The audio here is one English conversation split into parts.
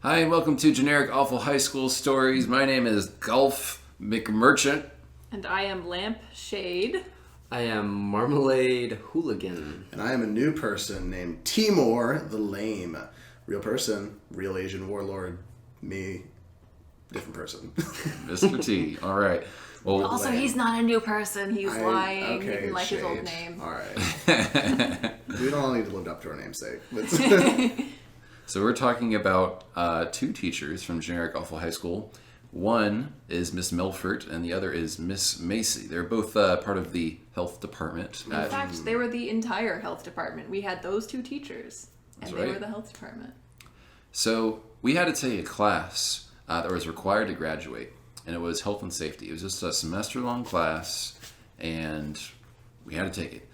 Hi, and welcome to Generic Awful High School Stories. My name is Gulf McMerchant. And I am Lamp Shade. I am Marmalade Hooligan. And I am a new person named Timur the Lame. Real person, real Asian warlord, me, different person. Mr. T. All right. Well, Also, he's not a new person. He's lying. Okay, he didn't like his old Shade. name. All right. We don't all need to live up to our namesake. So we're talking about two teachers from Generic Awful High School. One is Miss Melfort, and the other is Miss Macy. They're both part of the health department. In fact, they were the entire health department. We had those two teachers, and That's they right. were the health department. So we had to take a class that was required to graduate, and it was health and safety. It was just a semester-long class, and we had to take it.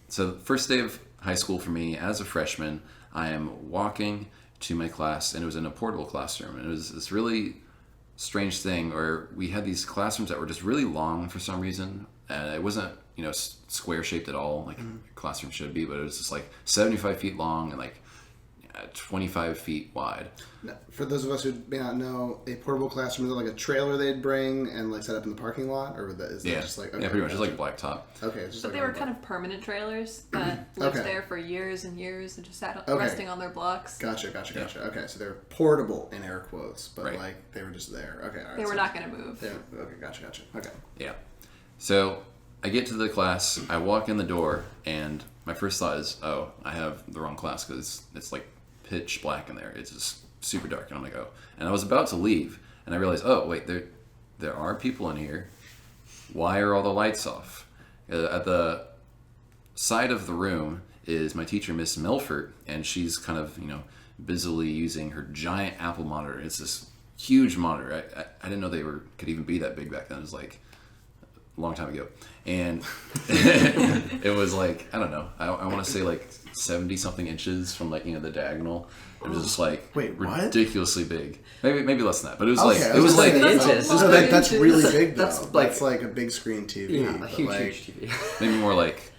So the first day of high school for me as a freshman, I am walking to my class, and it was in a portable classroom. And it was this really strange thing where we had these classrooms that were just really long for some reason. And it wasn't, square shaped at all, like a classroom should be, but it was just like 75 feet long and like 25 feet wide. Now, for those of us who may not know, a portable classroom is like a trailer they'd bring and like set up in the parking lot, or is that just like pretty much, just like a blacktop. Okay, it's just But like they were kind of permanent trailers that lived Okay. there for years and years and just sat Okay. resting on their blocks. Gotcha. Okay, so they're portable in air quotes, but Right. like they were just there. Okay, all right. They were so not going to move. Okay, gotcha. Okay. Yeah. So I get to the class, I walk in the door, and my first thought is, oh, I have the wrong class because it's like pitch black in there. It's just super dark. And I'm like, oh. And I was about to leave, and I realized, oh, wait, there are people in here. Why are all the lights off? At the side of the room is my teacher, Miss Melfort, and she's kind of, busily using her giant Apple monitor. It's this huge monitor. I didn't know they could even be that big back then. It was like a long time ago. And it was like, I don't know, I want to say like 70 something inches from like, the diagonal. It was just like Wait, what? ridiculously big. Maybe less than that, but it was Okay, it was like inches. No, that's really big though. That's That's like- like a big screen TV. Yeah, a but huge, like, huge TV. maybe more like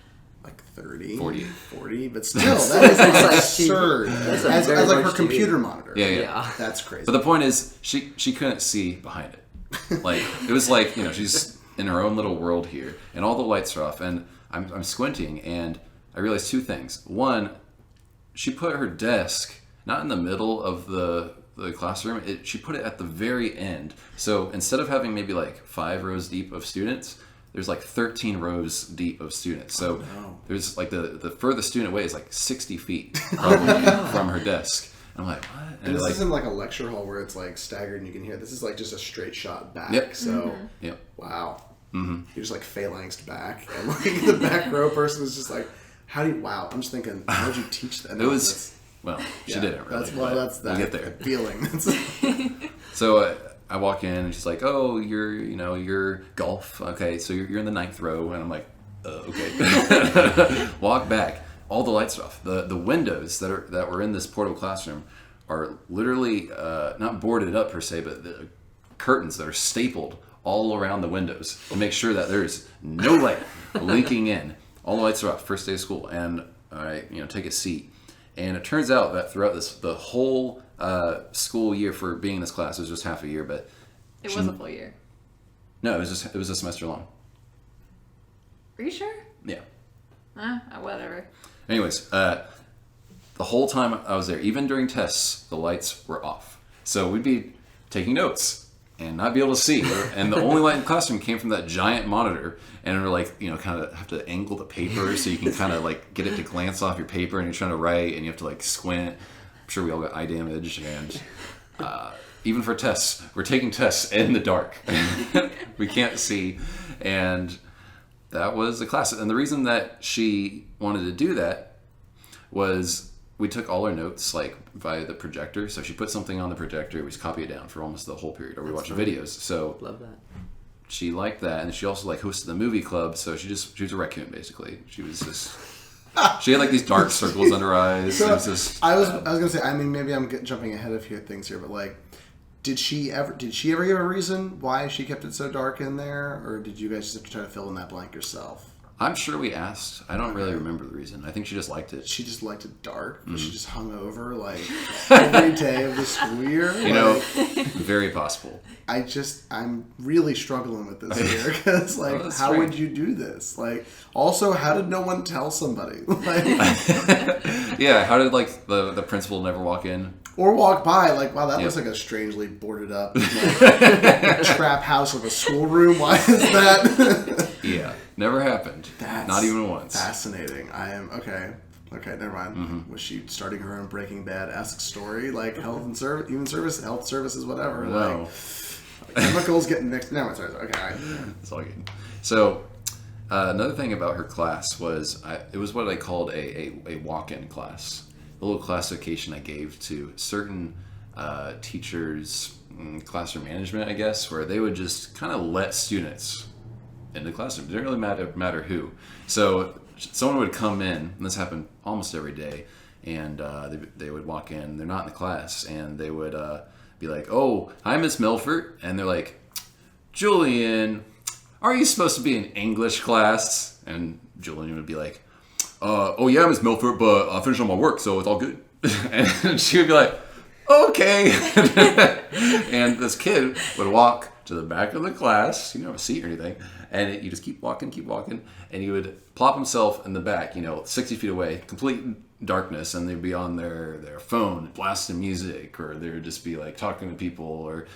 30, 40. but still, that is like like absurd. That's a As very like her large TV. computer monitor. Yeah. Yeah. That's crazy. But the point is, she couldn't see behind it. Like it was like she's in her own little world here, and all the lights are off, and I'm squinting, and I realized two things. One, she put her desk not in the middle of the classroom. She put it at the very end. So instead of having maybe like 5 rows deep of students, there's like 13 rows deep of students. So there's like the furthest student away is like 60 feet probably from her desk. And I'm like, what? and this like, isn't like a lecture hall where it's like staggered and you can hear. This is like just a straight shot back. Yep. So, Yep. wow. Mm-hmm. You're just like phalanxed back, and like the back row person is just like, how do you? Wow. I'm just thinking, how did you teach that? It was. Well, she didn't really. That's but we'll get there. feeling. So I walk in and she's like, "Oh, you're golf. Okay, so you're in the 9th row." And I'm like, "Okay." Walk back. All the lights are off. The windows that were in this portable classroom are literally not boarded up per se, but the curtains that are stapled all around the windows to make sure that there's no light leaking in. All the lights are off. First day of school, and I take a seat. And it turns out that throughout the whole school year for being in this class, it was just half a year, but It was a full year. no, it was a semester long. Are you sure? Yeah. Whatever. Anyways, the whole time I was there, even during tests, the lights were off. So we'd be taking notes and not be able to see. And the only light in the classroom came from that giant monitor. And we're like, kind of have to angle the paper so you can kind of like get it to glance off your paper, and you're trying to write and you have to like squint. I'm sure we all got eye damage. And even for tests, we're taking tests in the dark. We can't see. And that was the class. And the reason that she wanted to do that was we took all our notes like via the projector. So she put something on the projector, we just copy it down for almost the whole period, or we watch videos. So Love that. she liked that, and she also like hosted the movie club. So she was a raccoon basically. She was just she had like these dark circles under her eyes. So it was just, I was gonna say. I mean, maybe I'm jumping ahead of things here, but like, did she ever give a reason why she kept it so dark in there, or did you guys just have to try to fill in that blank yourself? I'm sure we asked. I don't really remember the reason. I think she just liked it. She just liked it dark. Was she just hung over like every day of the school year? You know, very possible. I'm really struggling with this here because like, that's how strange. would you do this? Like, also, how did no one tell somebody? Like, Yeah, how did like the principal never walk in? or walk by like, wow, that Yeah. looks like a strangely boarded up like, trap house of a schoolroom. Why is that? Yeah, never happened. That's Not even once. Fascinating. I am okay. Okay, never mind. Mm-hmm. Was she starting her own Breaking Bad-esque story, like health and service, human service, health services, whatever? No, Like, chemicals getting mixed. No, sorry. Okay. All right. it's all good. So another thing about her class was it was what I called a walk-in class. A little classification I gave to certain teachers, classroom management, I guess, where they would just kind of let students in the classroom. It didn't really matter who. So someone would come in, and this happened almost every day, and they would walk in. They're not in the class, and they would be like, "Oh, hi, Miss Melfort," and they're like, "Julian, are you supposed to be in English class?" And Julian would be like, "Oh yeah, Miss Melfort, but I finished all my work, so it's all good." And she would be like, "Okay." And this kid would walk to the back of the class, you know, a seat or anything, and you just keep walking, and he would plop himself in the back, 60 feet away, complete darkness, and they'd be on their phone blasting music, or they would just be like talking to people, or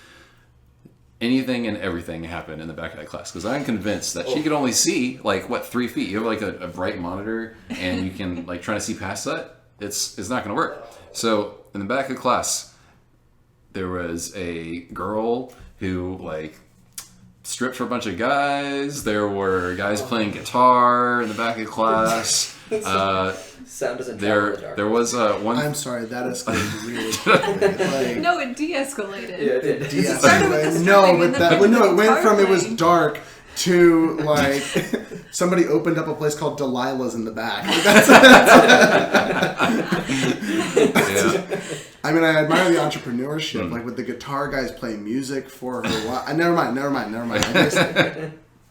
anything and everything happened in the back of that class, because I'm convinced that she could only see 3 feet. You have like a bright monitor, and you can like try to see past that. It's not going to work. So in the back of the class, there was a girl who like stripped for a bunch of guys. There were guys playing guitar in the back of class. Sound doesn't travel in the dark. There was one. I'm sorry, that escalated really quickly. Like, No, it de-escalated. Yeah, it did. de-escalated. started with the No, stripping but and then that went to no, the it went guitar from it was playing. dark to like somebody opened up a place called Delilah's in the back. Like, that's Yeah. I mean, I admire the entrepreneurship, like with the guitar guys playing music for her. Never mind. I just,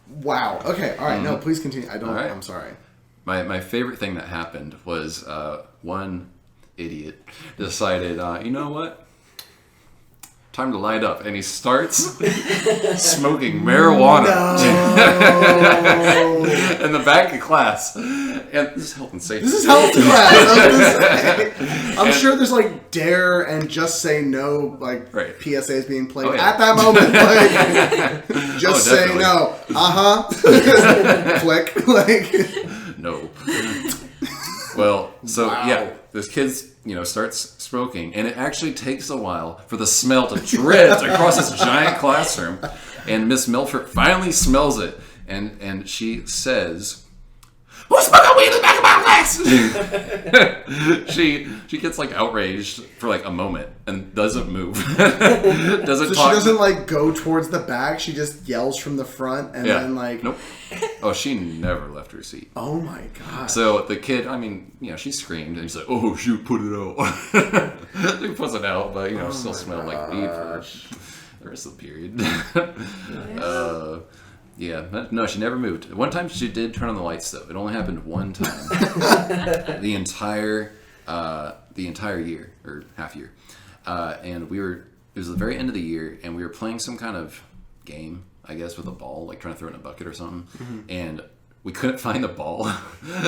wow. Okay. All right. No, please continue. I don't. All right. I'm sorry. My favorite thing that happened was one idiot decided, you know what? Time to light up, and he starts smoking marijuana in the back of class. And this is health and safety. This is health class. I was gonna say. I'm sure there's like dare and just say no, like Right. PSAs being played Oh, yeah. at that moment. Like, just say definitely. no. Click. Like, No. Well, so Wow. yeah, this kid, starts smoking, and it actually takes a while for the smell to drift across this giant classroom. And Miss Melfort finally smells it, and she says, "Who's smoking weed in the back of my class?" She gets like outraged for like a moment and doesn't move. Doesn't so talk. she doesn't like go towards the back. She just yells from the front, and then like, nope. Oh, she never left her seat. oh my god. So the kid, she screamed, and he's like, "Oh shoot, put it out." He puts it out, but still smelled like weed for the rest of the period. Yeah, no, she never moved. One time she did turn on the lights, though. It only happened one time. the entire year or half year, and it was the very end of the year, and we were playing some kind of game, I guess, with a ball, like trying to throw it in a bucket or something, and we couldn't find the ball.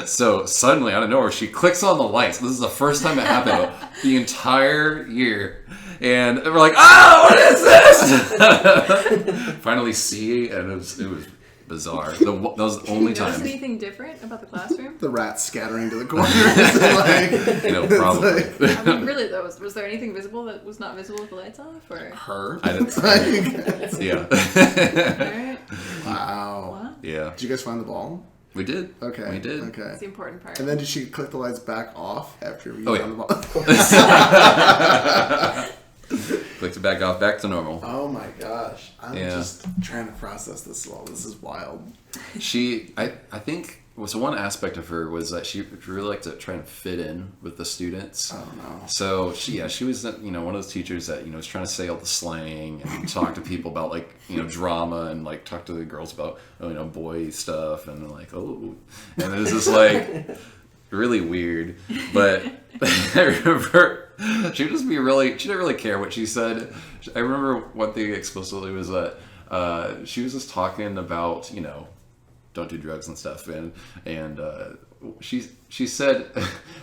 So suddenly, out of nowhere, she clicks on the lights. This is the first time it happened the entire year. And we're like, "Oh, what is this?" Finally see, and it was bizarre. That was the only Did you notice time. anything different about the classroom? The rats scattering to the corners. Like, Probably. I mean, really though, was there anything visible that was not visible with the lights off? Or her. I didn't. Like, Yeah. Alright. wow. Wow. Yeah. Did you guys find the ball? We did. Okay. We did. Okay. That's the important part. And then did she click the lights back off after you Oh, found yeah. the ball? Clicked it back off, back to normal. Oh my gosh. I'm Yeah. just trying to process this all. This is wild. I think so one aspect of her was that she really liked to try and fit in with the students. Oh no. So she was one of those teachers that was trying to say all the slang and talk to people about like drama and like talk to the girls about boy stuff and like and it was just like really weird. But I remember she didn't really care what she said. I remember one thing explicitly was that she was just talking about don't do drugs and stuff, and she said,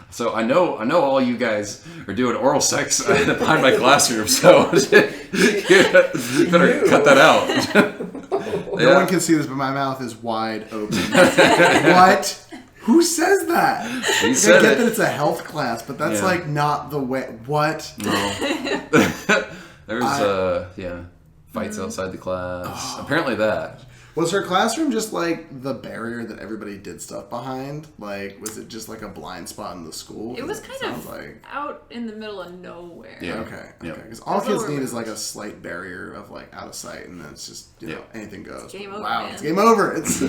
so I know all you guys are doing oral sex behind my classroom, so you better cut that out. No one can see this, but my mouth is wide open. What? Who says that? She said I get that it's a health class, but that's like not the way. What? No. There's fights outside the class. Apparently that. Was her classroom just like the barrier that everybody did stuff behind? Like, was it just like a blind spot in the school? It was kind of out in the middle of nowhere. Yeah. Okay. Because all kids need is like a slight barrier of like out of sight, and then it's just anything goes. It's game over. Wow, man. it's game over. It's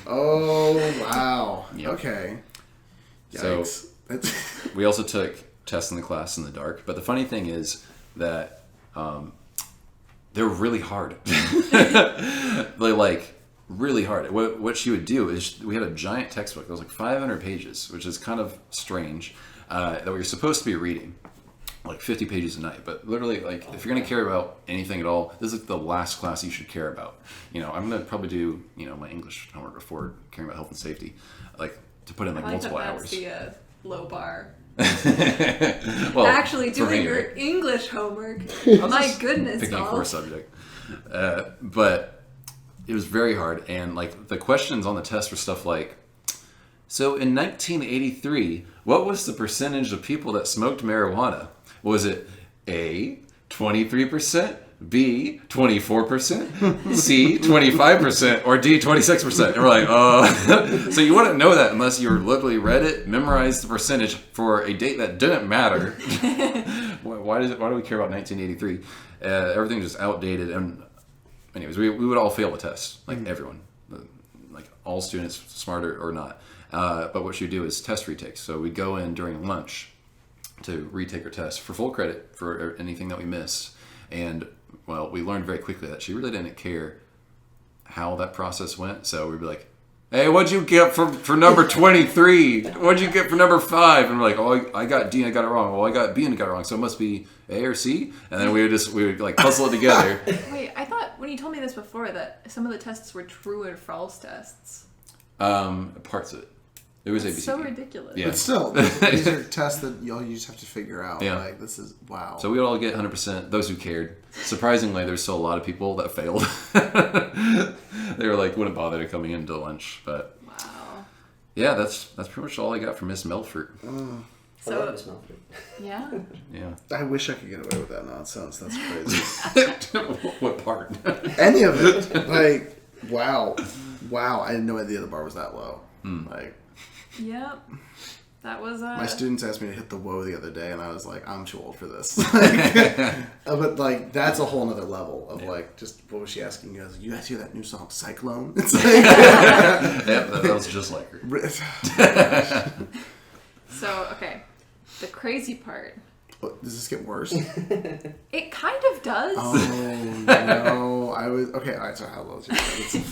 oh wow. Yep. Okay. Yikes. So we also took tests in the class in the dark, but the funny thing is that they're really hard. They're like really hard. What she would do is we had a giant textbook that was like 500 pages, which is kind of strange, that we were supposed to be reading like 50 pages a night. But literally, like if you're going to care about anything at all, this is the last class you should care about. I'm going to probably do my English homework before caring about health and safety, like to put in like multiple hours. The low bar. Well, actually doing your English homework. My goodness, picking a core subject. But it was very hard, and like the questions on the test were stuff like, so in 1983, what was the percentage of people that smoked marijuana? Was it A, 23%, B, 24%, C, 25%, or D, 26%? And we're like, so you wouldn't know that unless you literally read it, memorized the percentage for a date that didn't matter. Why do we care about 1983? Everything's just outdated. And anyways, we would all fail the test, like everyone, like all students, smarter or not. But what she would do is test retakes. So we'd go in during lunch to retake her test for full credit for anything that we missed. And well, we learned very quickly that she really didn't care how that process went. So we'd be like, hey, what'd you get for number 23? What'd you get for number 5? And we're like, oh, I got D and I got it wrong. Well, I got B and I got it wrong. So it must be A or C. And then we would like puzzle it together. Wait, I thought when you told me this before that some of the tests were true or false tests. Parts of it. It was That's ABC. so ridiculous. Yeah. But still, these are tests that you just have to figure out. Yeah. Like, this is, wow. So we would all get 100%, those who cared. Surprisingly, there's still a lot of people that failed. They were like, wouldn't bother to coming into lunch. But Wow. yeah, that's pretty much all I got from Miss Melfort. I love Miss Melfort. Yeah. Yeah. I wish I could get away with that nonsense. That's crazy. What part? Any of it. Like, wow. Wow. I had no idea the bar was that low. Like, Yep. That was my students asked me to hit the whoa the other day, and I was like, I'm too old for this. Like, but like, that's a whole nother level of like, just what was she asking you? You guys hear that new song, Cyclone? It's like, That was just like her. So, okay. The crazy part. Does this get worse? It kind of does. Oh no! I was okay. All right. So how low is your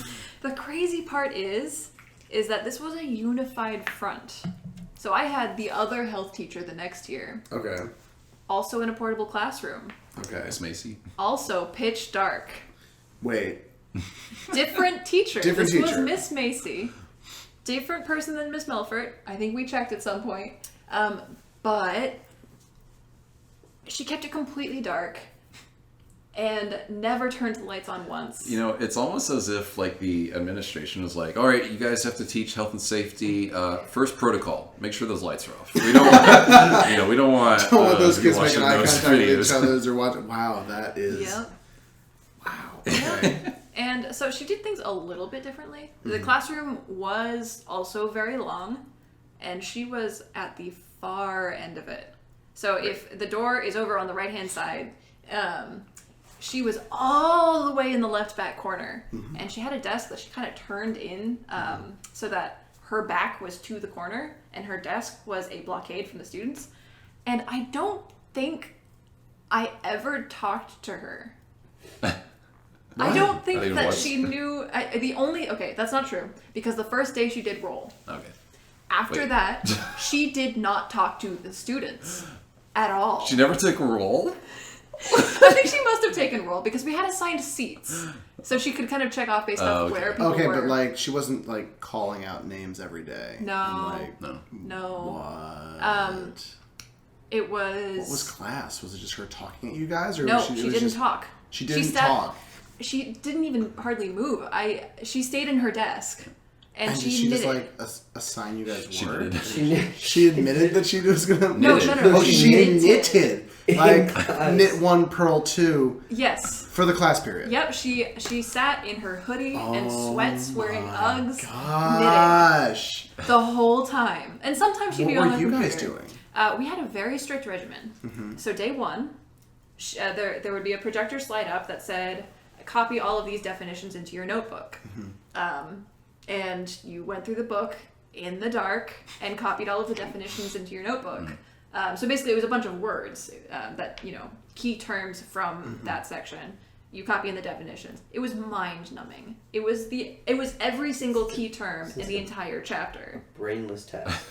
The crazy part is that this was a unified front. So I had the other health teacher the next year. Okay. Also in a portable classroom. Okay. Miss Macy. Also pitch dark. Wait. Different teacher. Different this teacher. was Miss Macy. Different person than Miss Melfort. I think we checked at some point. But she kept it completely dark and never turned the lights on once. You know, it's almost as if like the administration was like, all right, you guys have to teach health and safety. First protocol, make sure those lights are off. We don't want, we don't want those kids making eye those contact with videos. each other or watching. Wow, that is. Yep. Wow. Okay. And so she did things a little bit differently. The classroom was also very long, and she was at the far end of it. So if the door is over on the right-hand side, she was all the way in the left back corner. And she had a desk that she kind of turned in so that her back was to the corner and her desk was a blockade from the students. And I don't think I ever talked to her. I don't think that she knew. Okay, that's not true. Because the first day she did roll. Okay. After that, she did not talk to the students at all. She never took roll? I think she must have taken roll because we had assigned seats. So she could kind of check off based off where people were. Okay, but like she wasn't like calling out names every day. No. No. What? It was... What was class? Was it just her talking at you guys? Or No, she didn't just... talk. She didn't talk? She didn't even hardly move. She stayed in her desk. And did she just knitted. like assign you guys work? She She admitted that she was gonna No. Oh, she knitted. Like class. knit 1, purl 2. Yes. For the class period. Yep, she sat in her hoodie and sweats wearing Uggs, Gosh. knitting the whole time. And sometimes she'd be on What the were you computer. guys doing? We had a very strict regimen. So day one, there would be a projector slide up that said, copy all of these definitions into your notebook. And you went through the book in the dark and copied all of the definitions into your notebook. So basically it was a bunch of words that, key terms from that section. You copy in the definitions. It was mind-numbing. It was every single key term in the entire chapter. Brainless test.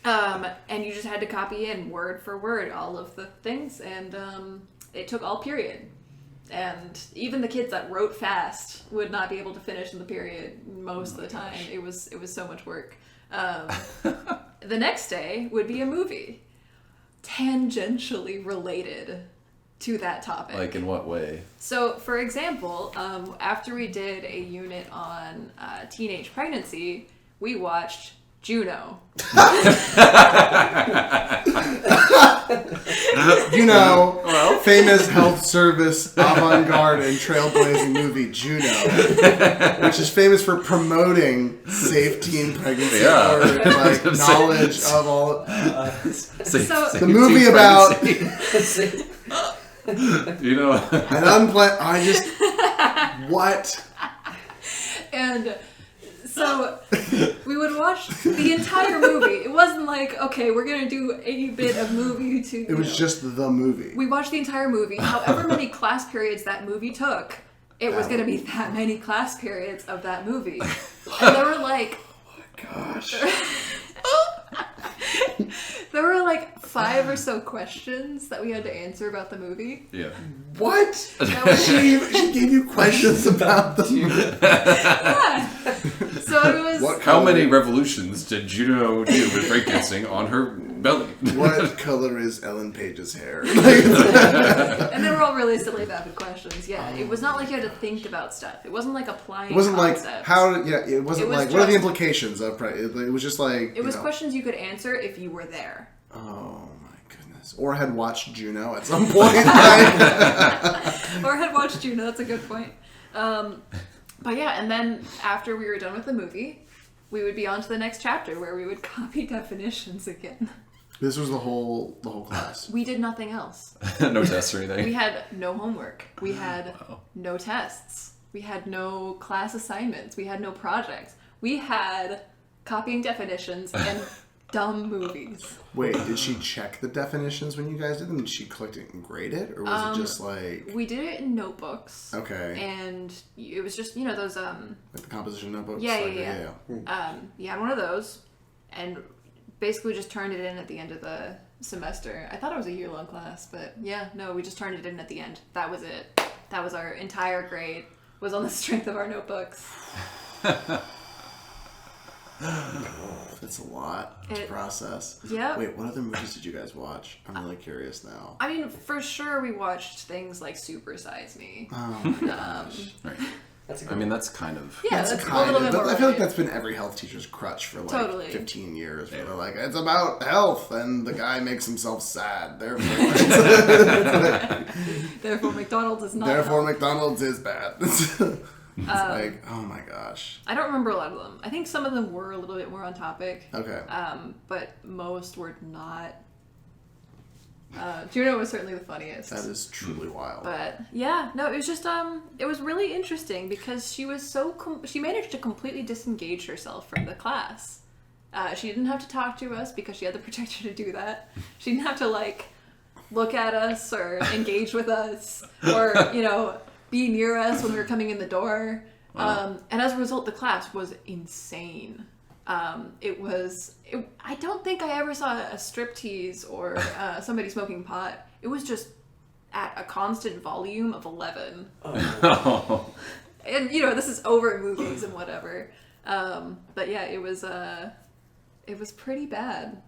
And you just had to copy in word for word all of the things, and it took all period. And even the kids that wrote fast would not be able to finish in the period most of the time. It was so much work. The next day would be a movie, tangentially related to that topic. Like in what way? So, for example, after we did a unit on teenage pregnancy, we watched Juno. Famous health service, avant-garde, and trailblazing movie Juno, which is famous for promoting safe teen pregnancy or like knowledge of all. The movie about an unplanned. What? And so we would watch the entire movie. It wasn't like, okay, we're going to do a bit of movie to... It was just the movie. We watched the entire movie. However many class periods that movie took, it was going to be that many class periods of that movie. And there were like... Oh my gosh. There were like 5 or so questions that we had to answer about the movie. Yeah. What? She gave you questions about the movie. Yeah. So it was... How many revolutions did Juno do with breakdancing on her belly? What color is Ellen Page's hair? And they were all really silly, vapid questions. Yeah, it was not like you had to think about stuff. It wasn't like applying It wasn't concepts. like how. Yeah, it wasn't was like what are the just- implications of. It was just like It was questions you could answer if you were there. Oh my goodness! Or had watched Juno at some point. Or had watched Juno. That's a good point. But yeah, and then after we were done with the movie, we would be on to the next chapter where we would copy definitions again. This was the whole class. We did nothing else. No tests or anything? We had no homework. We had no tests. We had no class assignments. We had no projects. We had copying definitions and dumb movies. Wait, did she check the definitions when you guys did them? Did she collect it and grade it? Or was it just like... We did it in notebooks. Okay. And it was just, those... Like the composition notebooks? Yeah. Yeah. One of those. And basically just turned it in at the end of the semester. I thought it was a year-long class, but yeah, no, we just turned it in at the end. That was it. That was our entire grade. Was on the strength of our notebooks. That's a lot to process. Yeah. Wait, what other movies did you guys watch? I'm really curious now. I mean, for sure we watched things like Super Size Me. Oh my gosh. Right. That's That's kind of... Yeah, that's a little bit more I feel like related. that's been every health teacher's crutch for like Totally. 15 years. Where they're like, it's about health, and the guy makes himself sad. Therefore, Therefore McDonald's is not therefore healthy. McDonald's is bad. It's like, oh my gosh. I don't remember a lot of them. I think some of them were a little bit more on topic. Okay. But most were not. Juno was certainly the funniest. That is truly wild. But yeah, no, it was just it was really interesting because she was she managed to completely disengage herself from the class. She didn't have to talk to us because she had the protector to do that. She didn't have to like look at us or engage with us or be near us when we were coming in the door. Wow. And as a result, the class was insane. I don't think I ever saw a striptease or somebody smoking pot. It was just at a constant volume of 11. Oh. And, this is over movies and whatever. But yeah, it was pretty bad.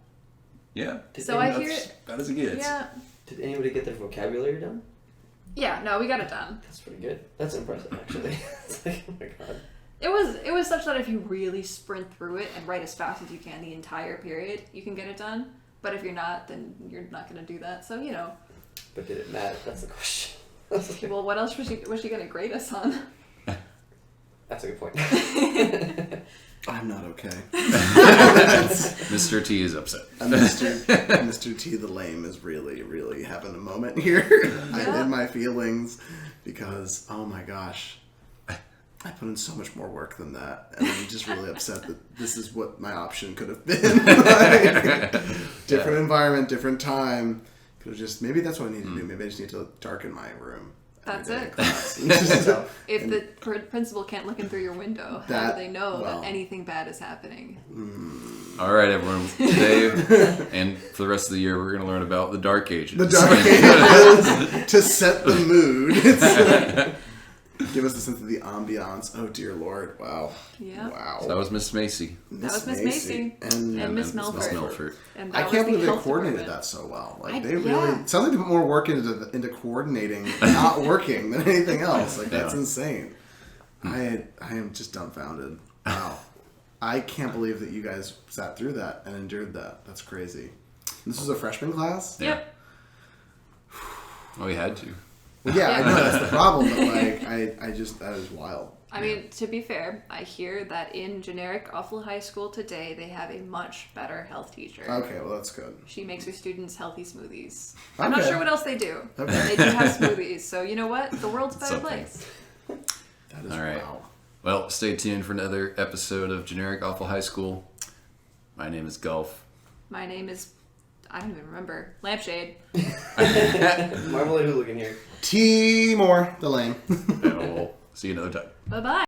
Yeah. So I hear... Bad as it gets. Yeah. Did anybody get their vocabulary done? Yeah, no, we got it done. That's pretty good. That's impressive, actually. It's like, oh my god. It was such that if you really sprint through it and write as fast as you can the entire period, you can get it done. But if you're not, then you're not going to do that. So, But did it matter? That's the question. Well, what else was she going to grade us on? That's a good point. I'm not okay. Mr. T is upset. Mr. T the lame is really, really having a moment here. I'm in my feelings because, oh my gosh, I put in so much more work than that. And I'm just really upset that this is what my option could have been. Different environment, different time. Could have just, maybe that's what I need to do. Maybe I just need to darken my room. That's it. If the principal can't look in through your window, how do they know that anything bad is happening? All right, everyone. Today and for the rest of the year, we're going to learn about the Dark Ages. The Dark Ages to set the mood. Give us a sense of the ambiance. Oh, dear Lord. Wow. Yeah. Wow. So that was Miss Macy. That was Miss Macy. And Miss Melfort. And I can't believe they coordinated that so well. Like they really sounds like they put more work into coordinating not working than anything else. Like that's insane. I am just dumbfounded. Wow. I can't believe that you guys sat through that and endured that. That's crazy. This was a freshman class? Yep. Well, we had to. Well, yeah, I know that's the problem, but like I just that is wild. I mean, to be fair, I hear that in generic awful high school today, they have a much better health teacher. Okay, well that's good. She makes her students healthy smoothies. I'm not sure what else they do. Okay. They do have smoothies, so you know what? The world's a better place. That is all right. wow. Well, stay tuned for another episode of Generic Awful High School. My name is Gulf. My name is, I don't even remember, Lampshade. Marmalade Hooligan here. T. Moore, the lame. And we'll see you another time. Bye-bye.